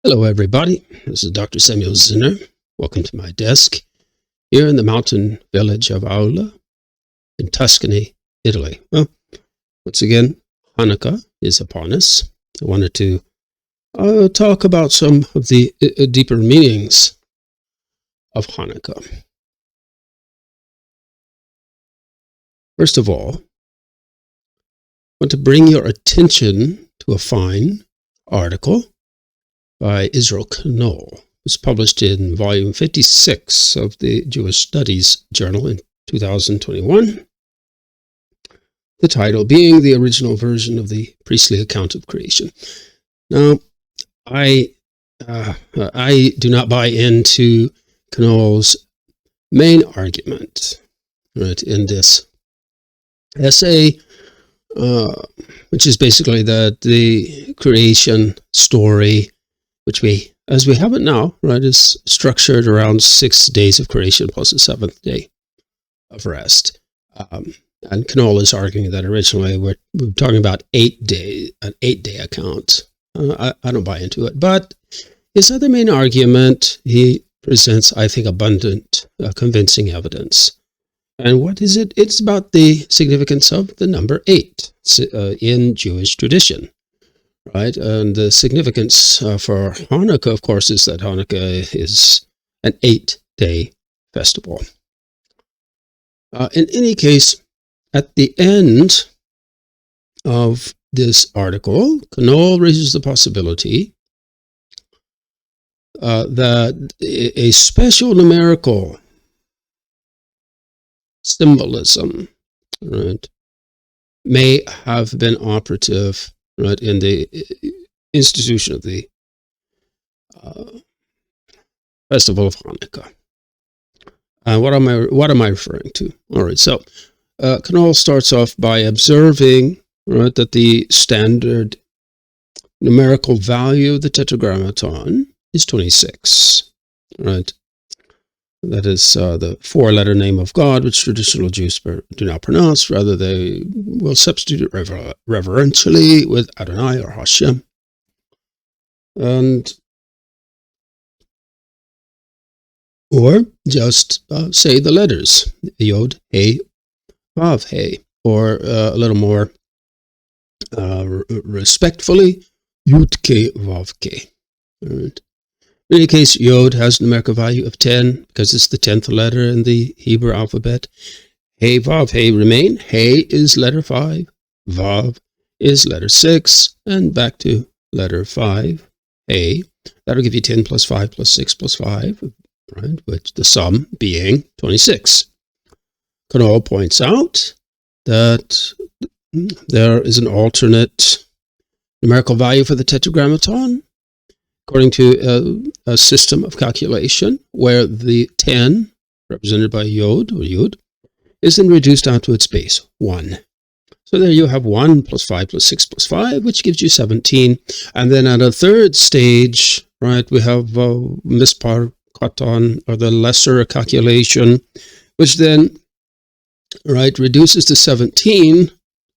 Hello, everybody. This is Dr. Samuel Zinner. Welcome to my desk here in the mountain village of Aulla in Tuscany, Italy. Well, once again, Hanukkah is upon us. I wanted to talk about some of the deeper meanings of Hanukkah. First of all, I want to bring your attention to a fine article by Israel Knoll. It was published in volume 56 of the Jewish Studies Journal in 2021. The title being the original version of the priestly account of creation. Now, I do not buy into Knoll's main argument, right, in this essay, which is basically that the creation story, which as we have it now, right, is structured around 6 days of creation plus a 7th day of rest. And Knoll is arguing that originally we're talking about an 8-day account. I don't buy into it. But his other main argument, he presents, I think, abundant, convincing evidence. And what is it? It's about the significance of the number 8 in Jewish tradition. Right, and the significance for Hanukkah, of course, is that Hanukkah is an 8-day festival. In any case, at the end of this article, Knoll raises the possibility that a special numerical symbolism, right, may have been operative, right, in the institution of the festival of Hanukkah. What am I referring to? All right, so Knoll starts off by observing, right, that the standard numerical value of the Tetragrammaton is 26, right? That is the 4-letter name of God, which traditional Jews do not pronounce. Rather, they will substitute reverentially with Adonai or Hashem. Or just say the letters, Yod, He, Vav, He, or a little more respectfully, Yud, Ke, Vav, Ke. All right. In any case, Yod has a numerical value of 10 because it's the 10th letter in the Hebrew alphabet. He, Vav, He remain. He is letter 5. Vav is letter 6. And back to letter 5. He. That'll give you 10 plus 5 plus 6 plus 5, right? Which the sum being 26. Knoll points out that there is an alternate numerical value for the Tetragrammaton, according to a system of calculation where the 10, represented by Yod, or Yud, is then reduced down to its base, 1. So there you have 1 plus 5 plus 6 plus 5, which gives you 17. And then at a third stage, right, we have Mispar Katan, or the lesser calculation, which then, right, reduces to 17,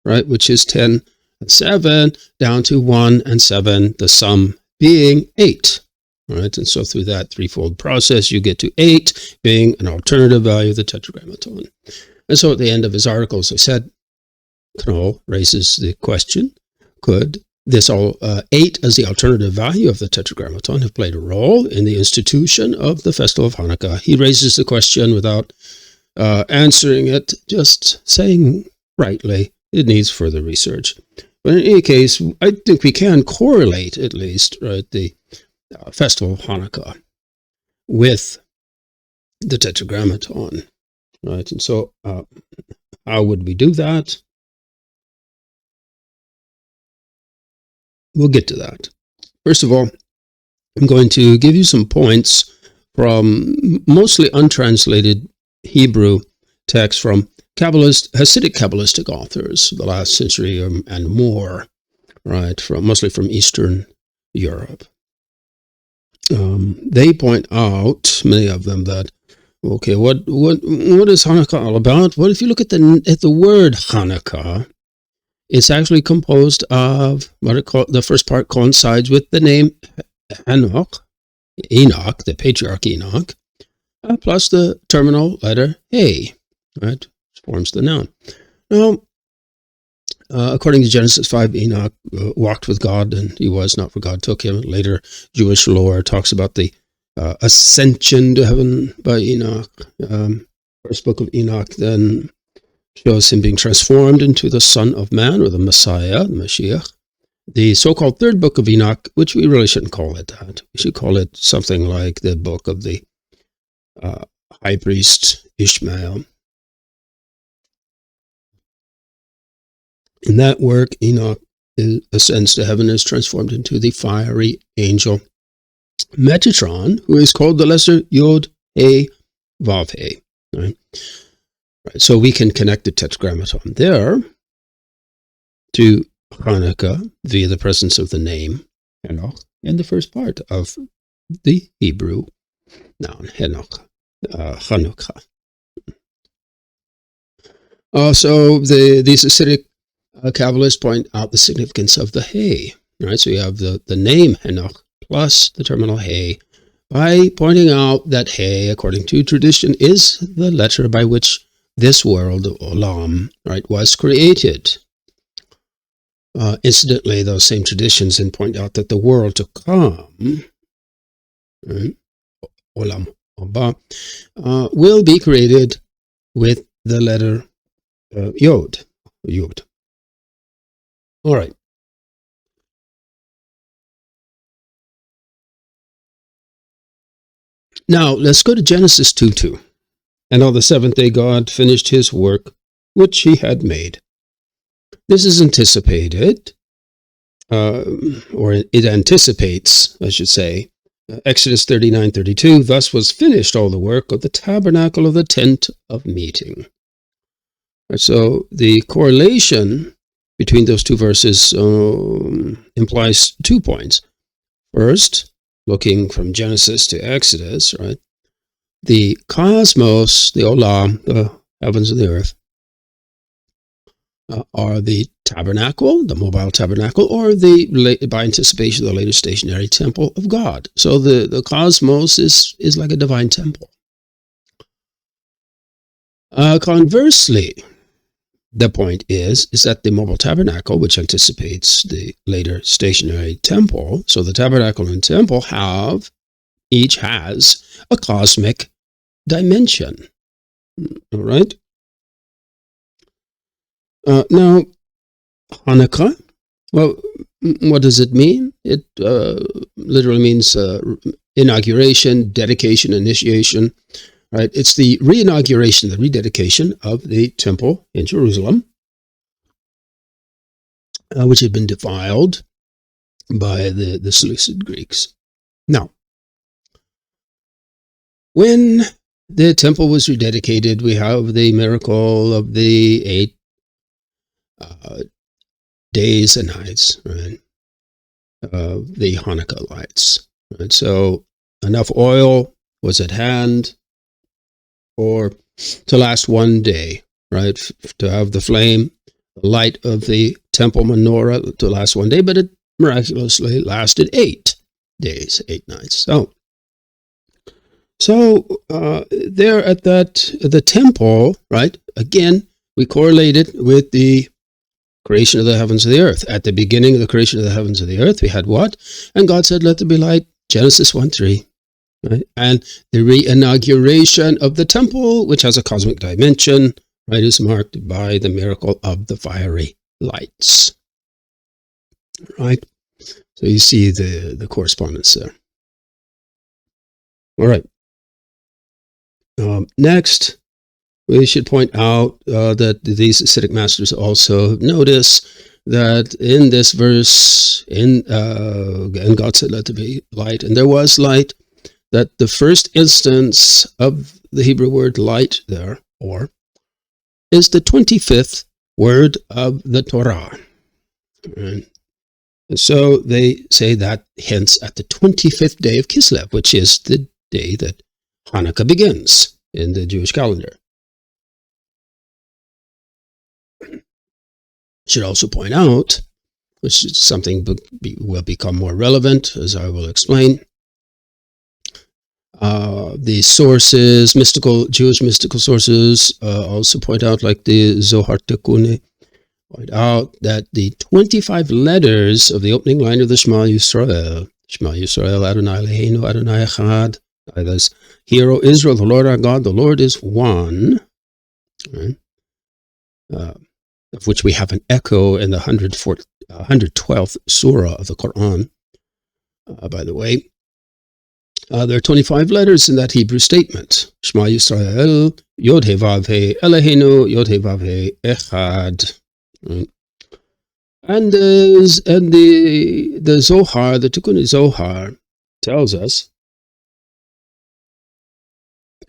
right, which is 10 and 7, down to 1 and 7, the sum being 8, right? And so through that threefold process, you get to 8 being an alternative value of the Tetragrammaton. And so at the end of his article, as I said, Knoll raises the question, could this 8 as the alternative value of the Tetragrammaton have played a role in the institution of the festival of Hanukkah? He raises the question without answering it, just saying rightly, it needs further research. But in any case, I think we can correlate, at least, right, the festival of Hanukkah with the Tetragrammaton, right? And so, how would we do that? We'll get to that. First of all, I'm going to give you some points from mostly untranslated Hebrew texts from Hasidic Kabbalistic authors of the last century and more, right, mostly from Eastern Europe. They point out, many of them, that, okay, what is Hanukkah all about? Well, if you look at the word Hanukkah, it's actually composed of the first part coincides with the name Enoch, the patriarch Enoch, plus the terminal letter A, right? Forms the noun. Now, according to Genesis 5, Enoch walked with God, and he was not, for God took him. Later, Jewish lore talks about the ascension to heaven by Enoch. First book of Enoch then shows him being transformed into the Son of Man, or the Messiah, the Mashiach. The so-called third book of Enoch, which we really shouldn't call it that. We should call it something like the book of the high priest Ishmael. In that work, Enoch ascends to heaven and is transformed into the fiery angel Metatron, who is called the lesser Yod He Vav He. Right? So we can connect the tetragrammaton there to Hanukkah via the presence of the name Enoch in the first part of the Hebrew noun Enoch, Hanukkah. Also, these Hasidic Kabbalists point out the significance of the He. Right, so you have the name Enoch plus the terminal He, by pointing out that He, according to tradition, is the letter by which this world, Olam, right, was created. Incidentally, those same traditions then point out that the world to come, right, Olam Haba, will be created with the letter Yod. All right. Now, let's go to Genesis 2:2. And on the seventh day, God finished his work which he had made. This is anticipated, or it anticipates, I should say, Exodus 39:32. Thus was finished all the work of the tabernacle of the tent of meeting. So the correlation between those two verses implies 2 points. First, looking from Genesis to Exodus, right? The cosmos, the Aulla, the heavens and the earth, are the tabernacle, the mobile tabernacle, or by anticipation, the later stationary temple of God. So the cosmos is like a divine temple. Conversely, the point is that the mobile tabernacle, which anticipates the later stationary temple, so the tabernacle and temple each has a cosmic dimension. All right? Now, Hanukkah, well, what does it mean? It literally means inauguration, dedication, initiation. Right? It's the re-inauguration, the rededication of the temple in Jerusalem, which had been defiled by the Seleucid Greeks. Now, when the temple was rededicated, we have the miracle of the 8 days and nights, right, of the Hanukkah lights. Right? So enough oil was at hand to last 1 day, right, to have the flame, the light of the temple menorah to last 1 day, but it miraculously lasted 8 days, 8 nights. So there at the temple, right, again, we correlate it with the creation of the heavens and the earth. At the beginning of the creation of the heavens and the earth, we had what? And God said, let there be light, Genesis 1:3. Right? And the re-inauguration of the temple, which has a cosmic dimension, right, is marked by the miracle of the fiery lights. Right? So you see the correspondence there. All right. Next, we should point out that these Hasidic masters also notice that in this verse, and God said, let there be light, and there was light, that the first instance of the Hebrew word light there, or, is the 25th word of the Torah. And so they say that hence at the 25th day of Kislev, which is the day that Hanukkah begins in the Jewish calendar. Should also point out which is something will become more relevant, as I will explain. The sources, Jewish mystical sources, also point out, like the Zohar Tikkun, point out that the 25 letters of the opening line of the Shema Yisrael, Adonai Eloheinu, Adonai Echad, that's, Hear, O Israel, the Lord our God, the Lord is one, right? Of which we have an echo in the 112th surah of the Quran, by the way. There are 25 letters in that Hebrew statement. Shema Yisrael, Yod He Vav He Eloheinu, Yod He Vav He Echad. Right? And the Zohar, the Tikkun Zohar, tells us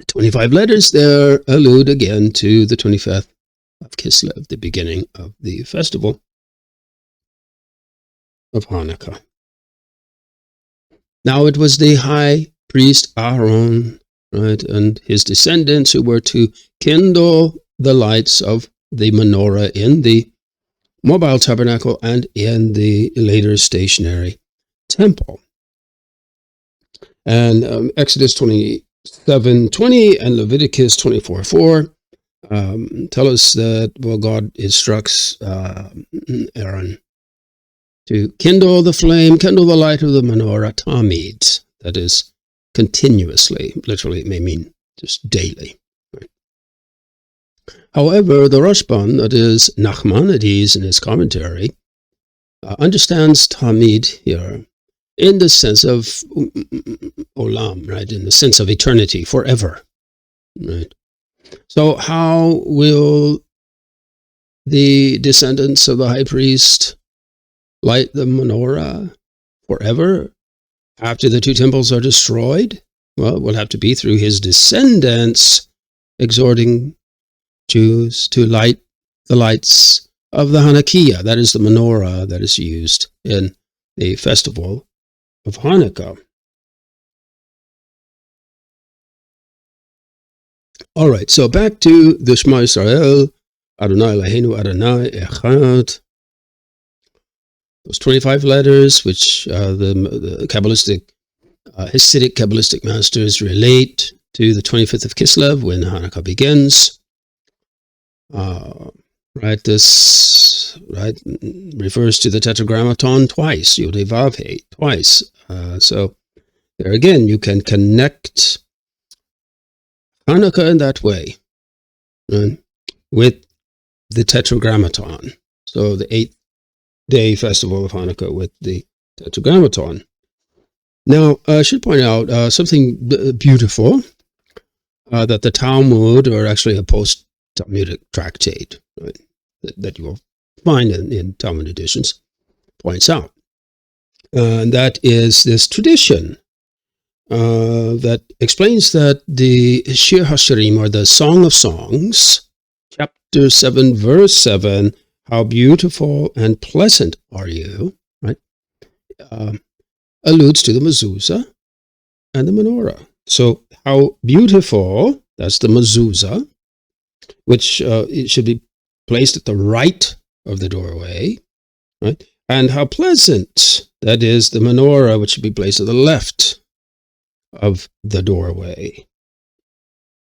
25 letters there allude again to the 25th of Kislev, the beginning of the festival of Hanukkah. Now it was the high priest Aaron, right, and his descendants who were to kindle the lights of the menorah in the mobile tabernacle and in the later stationary temple. And Exodus 27:20 and Leviticus 24:4 tell us that, well, God instructs Aaron to kindle the flame, kindle the light of the menorah tamid, that is, continuously. Literally, it may mean just daily. Right? However, the Rashban, that is Nachmanides in his commentary, understands tamid here in the sense of olam, right? In the sense of eternity, forever, right? So how will the descendants of the high priest light the menorah forever after the two temples are destroyed? Well, it will have to be through his descendants exhorting Jews to light the lights of the Hanukkah, that is the menorah that is used in the festival of Hanukkah. All right, so back to the Shema Yisrael, Adonai Eloheinu, Adonai Echad. Those 25 letters, which the Kabbalistic, Hasidic Kabbalistic masters relate to the 25th of Kislev, when Hanukkah begins. This refers to the Tetragrammaton twice, Yod He Vav He, twice. So there again, you can connect Hanukkah in that way, right, with the Tetragrammaton. So the 8-day festival of Hanukkah with the Tetragrammaton. Now, I should point out something beautiful that the Talmud, or actually a post-Talmudic tractate, right, that you will find in Talmud editions, points out. And that is this tradition that explains that the Shir HaShirim, or the Song of Songs, chapter 7, verse 7, how beautiful and pleasant are you, right, alludes to the mezuzah and the menorah. So how beautiful, that's the mezuzah, which it should be placed at the right of the doorway, right? And how pleasant, that is the menorah, which should be placed at the left of the doorway,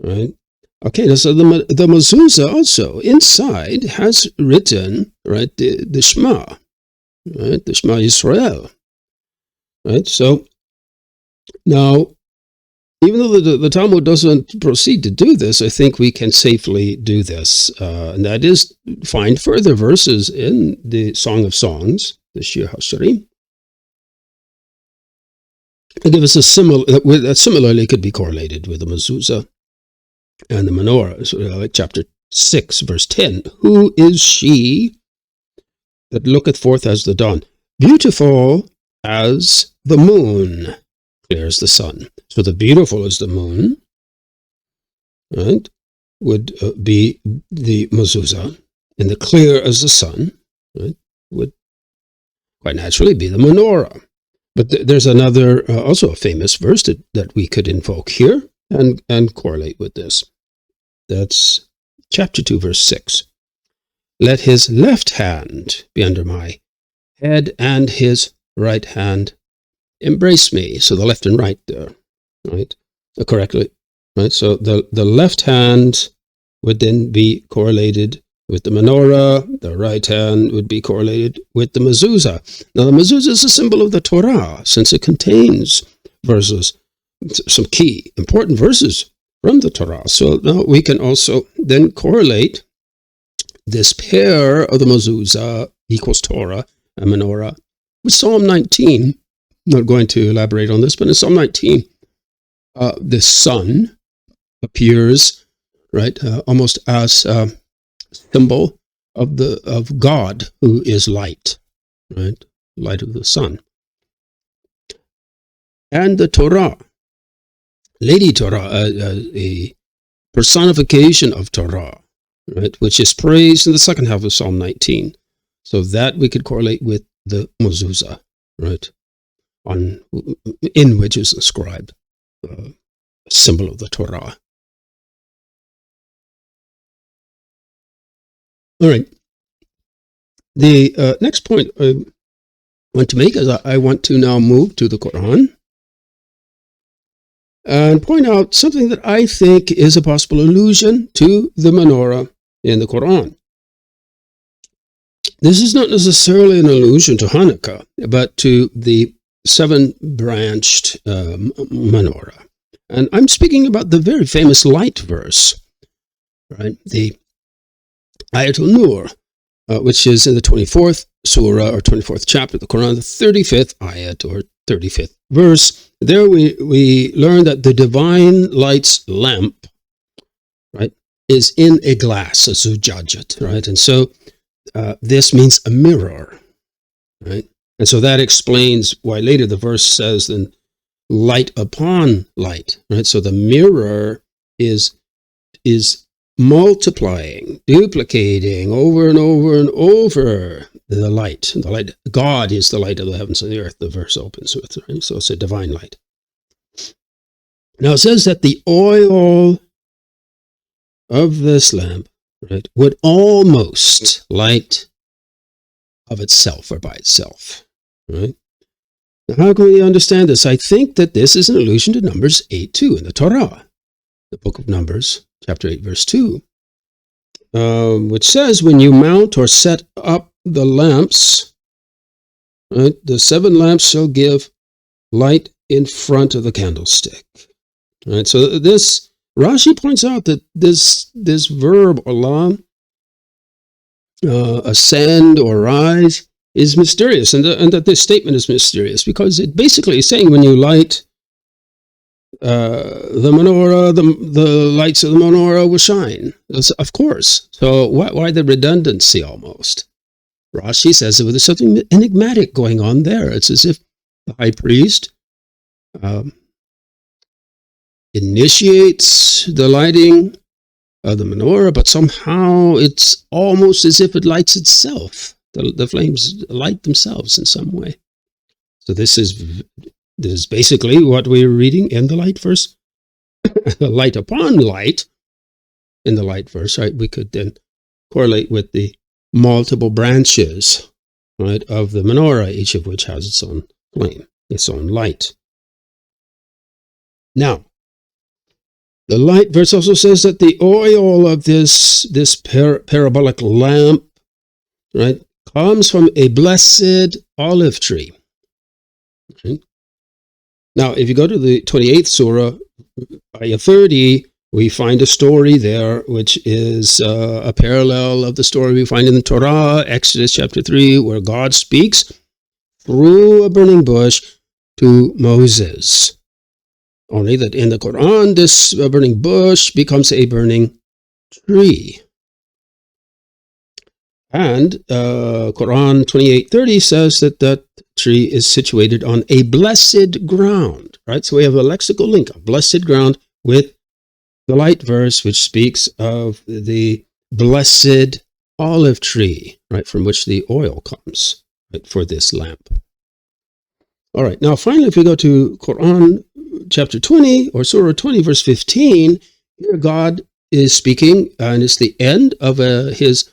right? Okay, so the mezuzah also inside has written, right, the Shema, right, the Shema Yisrael, right? So now, even though the Talmud doesn't proceed to do this, I think we can safely do this, and that is find further verses in the Song of Songs, the Shir HaShirim, and give us a that similarly could be correlated with the mezuzah and the menorah. So, like chapter 6, verse 10, who is she that looketh forth as the dawn, beautiful as the moon, clear as the sun? So the beautiful as the moon, right, would be the mezuzah, and the clear as the sun, right, would quite naturally be the menorah. But there's another, also a famous verse that we could invoke here and correlate with this. That's chapter 2, verse 6. Let his left hand be under my head and his right hand embrace me. So the left and right there, right? Correctly, right? So the left hand would then be correlated with the menorah. The right hand would be correlated with the mezuzah. Now, the mezuzah is a symbol of the Torah, since it contains verses, some key, important verses from the Torah. So now we can also then correlate this pair of the mezuzah equals Torah and menorah with Psalm 19. I'm not going to elaborate on this, but in Psalm 19, the sun appears, right, almost as a symbol of God, who is light, right, light of the sun. And the Torah, Lady Torah, a personification of Torah, right, which is praised in the second half of Psalm 19. So that we could correlate with the mezuzah, right, in which is inscribed a symbol of the Torah. All right. The next point I want to make is I want to now move to the Quran and point out something that I think is a possible allusion to the menorah in the Quran. This is not necessarily an allusion to Hanukkah, but to the seven-branched menorah. And I'm speaking about the very famous light verse, right? The Ayatul Nur, which is in the 24th surah or 24th chapter of the Quran, the 35th ayat or 35th verse. There we learn that the divine light's lamp, right, is in a glass, a zujajat, right? And so this means a mirror, right? And so that explains why later the verse says then light upon light, right? So the mirror is multiplying, duplicating over and over and over the light. The light, God is the light of the heavens and the earth, the verse opens with, right? So it's a divine light. Now it says that the oil of this lamp, right, would almost light of itself or by itself, right? Now, how can we understand this? I think that this is an allusion to Numbers 8:2 in the Torah, the book of Numbers, chapter 8, verse 2, which says, when you mount or set up the lamps, right, the 7 lamps shall give light in front of the candlestick. Right, so this, Rashi points out that this verb, Allah, ascend or rise, is mysterious, and that this statement is mysterious because it basically is saying when you light the menorah, the lights of the menorah will shine. Of course. So why the redundancy almost? Rashi says that there's something enigmatic going on there. It's as if the high priest initiates the lighting of the menorah, but somehow it's almost as if it lights itself. The flames light themselves in some way. So this is basically what we're reading in the light verse. The light upon light in the light verse, right? We could then correlate with the multiple branches, right, of the menorah, each of which has its own flame, its own light. Now, the light verse also says that the oil of this parabolic lamp, right, comes from a blessed olive tree. Okay. Now, if you go to the 28th surah, ayah 30, we find a story there which is a parallel of the story we find in the Torah, Exodus chapter 3, where God speaks through a burning bush to Moses. Only that in the Quran, this burning bush becomes a burning tree. And Quran 28:30 says that tree is situated on a blessed ground, right? So we have a lexical link, a blessed ground, with the light verse, which speaks of the blessed olive tree, right, from which the oil comes, right, for this lamp. All right, now finally, if we go to Quran chapter 20, or Surah 20, verse 15, here God is speaking, and it's the end of his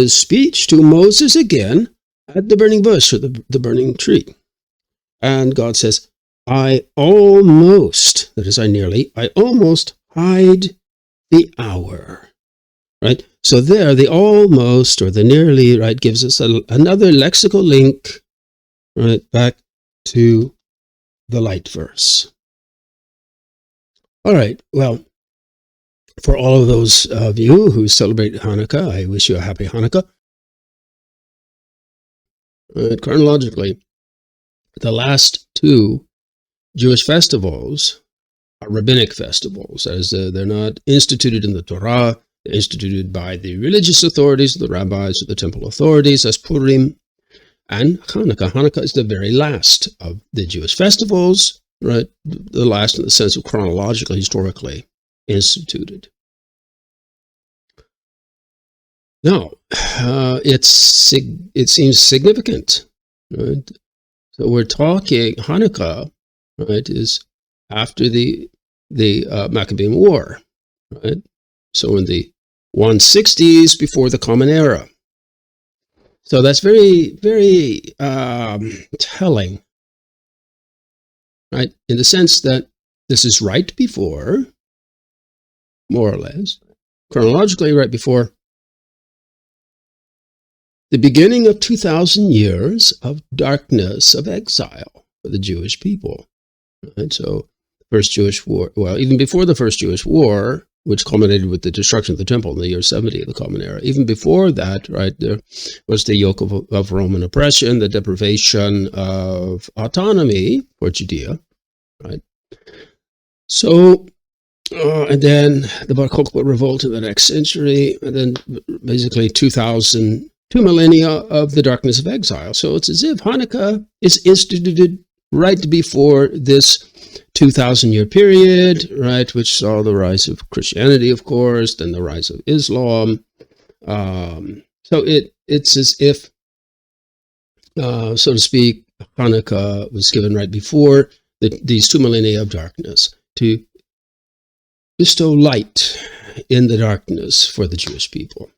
speech to Moses again, at the burning bush or the burning tree. And God says, I almost hide the hour. Right? So there, the almost or the nearly, right, gives us another lexical link, right, back to the light verse. All right, well, for all of those of you who celebrate Hanukkah, I wish you a happy Hanukkah. Chronologically, the last two Jewish festivals are rabbinic festivals. That is, they're not instituted in the Torah. They're instituted by the religious authorities, the rabbis, the temple authorities, as Purim and Hanukkah. Hanukkah is the very last of the Jewish festivals, right? The last in the sense of chronologically, historically instituted. Now, it seems significant, right? So we're talking Hanukkah, right, is after the Maccabean War, right? So in the 160s before the Common Era. So that's very, very telling, right? In the sense that this is right before, more or less, chronologically right before the beginning of 2,000 years of darkness, of exile for the Jewish people. Right? So First Jewish War, well, even before the First Jewish War, which culminated with the destruction of the temple in the year 70 of the Common Era. Even before that, right, there was the yoke of Roman oppression, the deprivation of autonomy for Judea, right? So, and then the Bar Kokhba revolt in the next century, and then basically 2 millennia of the darkness of exile. So it's as if Hanukkah is instituted right before this 2,000-year period, right, which saw the rise of Christianity, of course, then the rise of Islam. So it's as if, so to speak, Hanukkah was given right before these 2 millennia of darkness to bestow light in the darkness for the Jewish people.